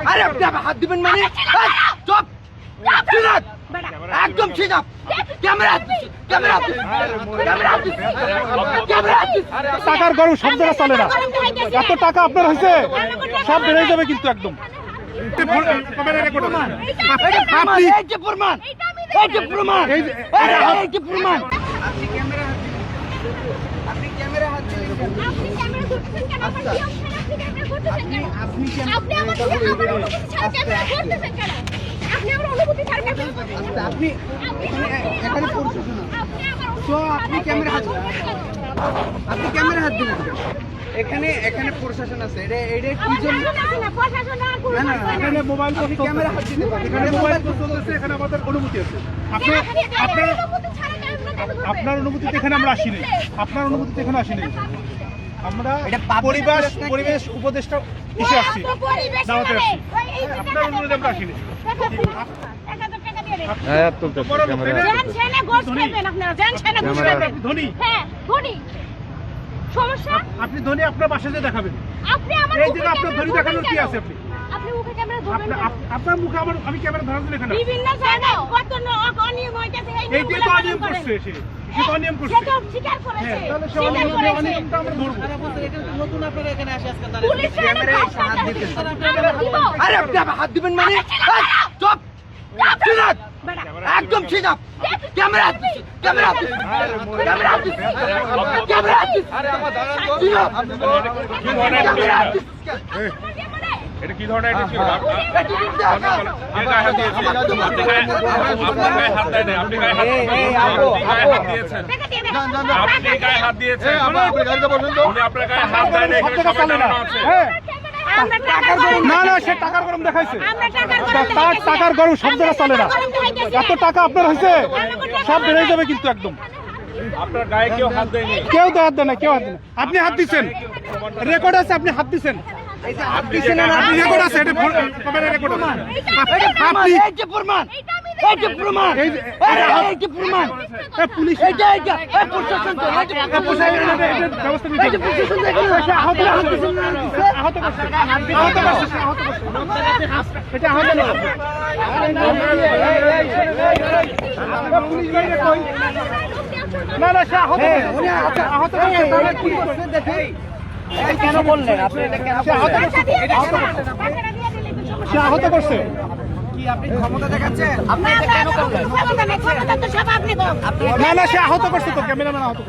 আরে আপনি হাত দিবেন মানে চুপ একদম ঠিক আপ ক্যামেরা টাকার গরম শব্দটা চলে না। এত টাকা আপনার হয়েছে সব বেড়ে যাবে কিন্তু একদম। আপনি ক্যামেরা হাত দিলেন এখানে প্রশাসন আছে এখানে মোবাইল ক্যামেরা হাত দিতে পারেন। এখানে মোবাইল চলতেছে, এখানে আমাদের অনুমতি আছে। আপনার অনুমতিতে এখানে আমরা আসিনি। আপনার অনুমতিতে এখানে আসিনি। আমরা পরিবেশ উপদেষ্টা এসে আসছি, দাওয়াতে আসছি। আপনার অনুমতিতে আমরা আসিনি। আপনি ধনী আপনার বাসায় যে দেখাবেন। এই দিকে আপনার ধনী দেখানোর কি আছে? আপনি আপনার মুখে আমি ক্যামেরা ধরার জন্য এখানে বিভিন্ন জায়গায় কত অনিয়ম হইতেছে এই যে তো অনিয়ম করছে সে তো অনিয়ম করছে সে তো স্বীকার করেছে তাহলে সে অনিয়মটা আমরা ধরবো। নতুন আপনারা এখানে আসে আজকে পুলিশ ক্যামেরায় হাত দিতেছে আরে আপনি হাত দিবেন মানে চুপ একদম ঠিক আপ ক্যামেরা এটা কি ধরনের ছিল? না না, সে টাকার গরম দেখাইছে। তার টাকার গরম শব্দটা চলে না। এত টাকা আপনার হয়েছে সব বেড়ে যাবে কিন্তু একদম। আপনার গায়ে কেউ হাত দেয়নি? কেউ তো হাত দেয় না, কেউ হাত দেয় না। আপনি হাত দিচ্ছেন, রেকর্ড আছে, আপনি হাত দিচ্ছেন। রেকর্ড আছে, এটা ক্যামেরা রেকর্ড আছে। আপনি পুলিশ না না, সে আহত কেন বললেন আপনি সে আহত করছে। কি আপনি ক্ষমতা দেখাচ্ছেন? আপনি এটা কেন করলেন? ক্ষমতা তো সব আপনি না না, সে আহত করছে তো, ক্যামেরাম্যান আহত করছে।